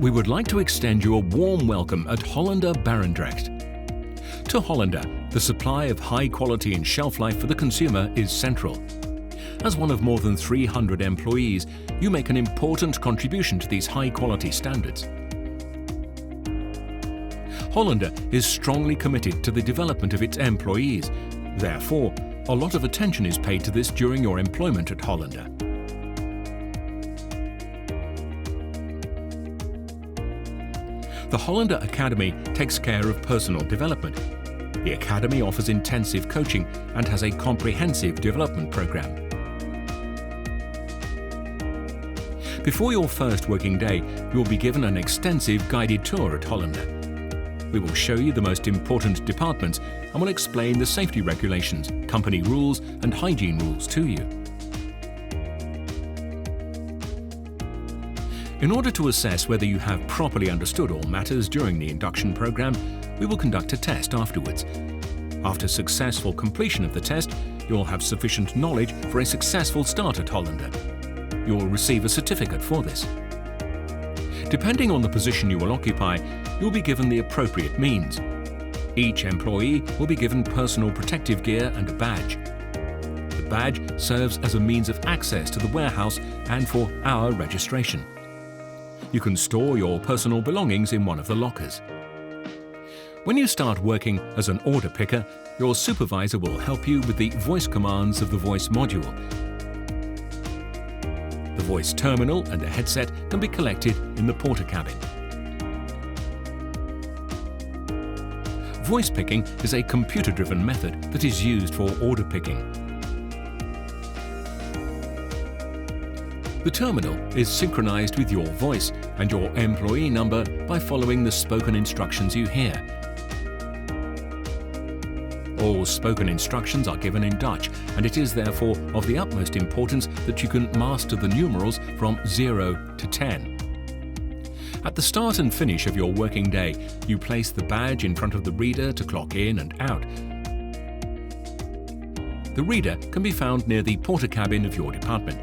We would like to extend you a warm welcome at Hollander Barendrecht. To Hollander, the supply of high quality and shelf life for the consumer is central. As one of more than 300 employees, you make an important contribution to these high quality standards. Hollander is strongly committed to the development of its employees. Therefore, a lot of attention is paid to this during your employment at Hollander. The Hollander Academy takes care of personal development. The Academy offers intensive coaching and has a comprehensive development program. Before your first working day, you will be given an extensive guided tour at Hollander. We will show you the most important departments and will explain the safety regulations, company rules and hygiene rules to you. In order to assess whether you have properly understood all matters during the induction program, we will conduct a test afterwards. After successful completion of the test, you'll have sufficient knowledge for a successful start at Hollander. You'll receive a certificate for this. Depending on the position you will occupy, you'll be given the appropriate means. Each employee will be given personal protective gear and a badge. The badge serves as a means of access to the warehouse and for our registration. You can store your personal belongings in one of the lockers. When you start working as an order picker, your supervisor will help you with the voice commands of the voice module. The voice terminal and a headset can be collected in the porter cabin. Voice picking is a computer-driven method that is used for order picking. The terminal is synchronized with your voice and your employee number by following the spoken instructions you hear. All spoken instructions are given in Dutch, and it is therefore of the utmost importance that you can master the numerals from 0 to 10. At the start and finish of your working day, you place the badge in front of the reader to clock in and out. The reader can be found near the porter cabin of your department.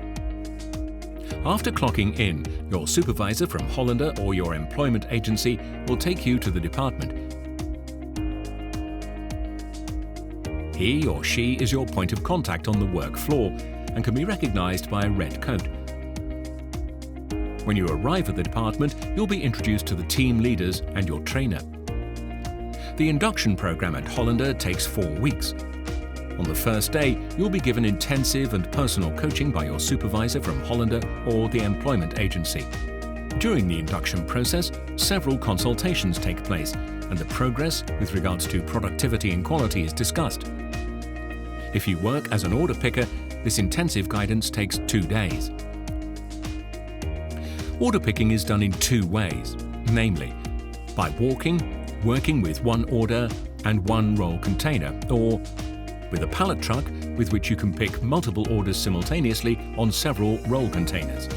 After clocking in, your supervisor from Hollander or your employment agency will take you to the department. He or she is your point of contact on the work floor and can be recognized by a red coat. When you arrive at the department, you'll be introduced to the team leaders and your trainer. The induction program at Hollander takes 4 weeks. On the first day, you'll be given intensive and personal coaching by your supervisor from Hollander or the employment agency. During the induction process, several consultations take place, and the progress with regards to productivity and quality is discussed. If you work as an order picker, this intensive guidance takes 2 days. Order picking is done in 2 ways, namely, by working with one order and one roll container, or with a pallet truck with which you can pick multiple orders simultaneously on several roll containers.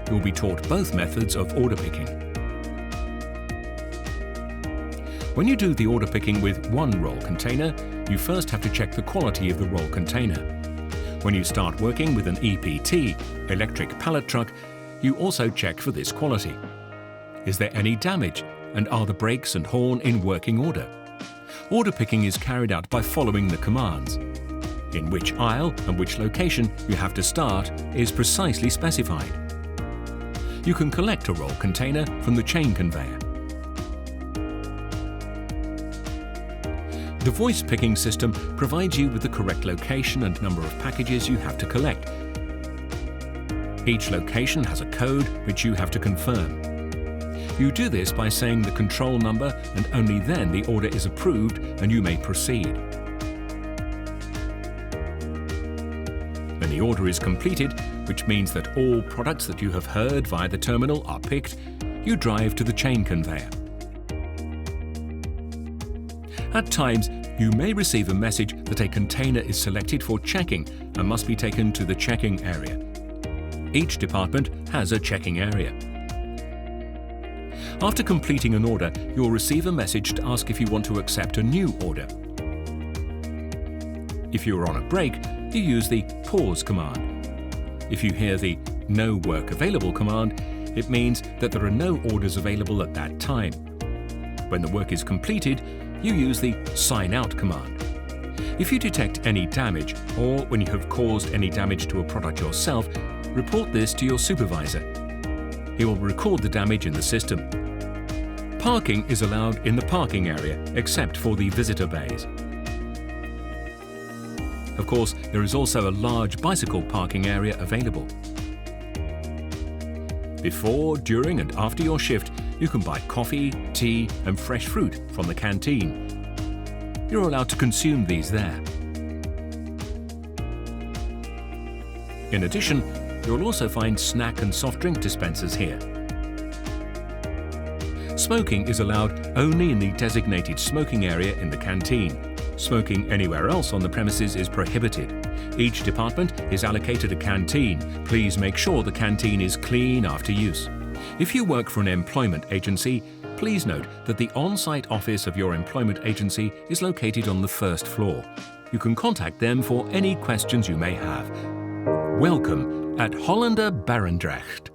You'll be taught both methods of order picking. When you do the order picking with one roll container, you first have to check the quality of the roll container. When you start working with an EPT, electric pallet truck, you also check for this quality. Is there any damage? And are the brakes and horn in working order? Order picking is carried out by following the commands. In which aisle and which location you have to start is precisely specified. You can collect a roll container from the chain conveyor. The voice picking system provides you with the correct location and number of packages you have to collect. Each location has a code which you have to confirm. You do this by saying the control number, and only then the order is approved and you may proceed. When the order is completed, which means that all products that you have heard via the terminal are picked, you drive to the chain conveyor. At times, you may receive a message that a container is selected for checking and must be taken to the checking area. Each department has a checking area. After completing an order, you'll receive a message to ask if you want to accept a new order. If you are on a break, you use the pause command. If you hear the No Work Available command, it means that there are no orders available at that time. When the work is completed, you use the Sign Out command. If you detect any damage, or when you have caused any damage to a product yourself, report this to your supervisor. He will record the damage in the system. Parking is allowed in the parking area, except for the visitor bays. Of course, there is also a large bicycle parking area available. Before, during and after your shift, you can buy coffee, tea and fresh fruit from the canteen. You're allowed to consume these there. In addition, you'll also find snack and soft drink dispensers here. Smoking is allowed only in the designated smoking area in the canteen. Smoking anywhere else on the premises is prohibited. Each department is allocated a canteen. Please make sure the canteen is clean after use. If you work for an employment agency, please note that the on-site office of your employment agency is located on the first floor. You can contact them for any questions you may have. Welcome at Hollander Barendrecht.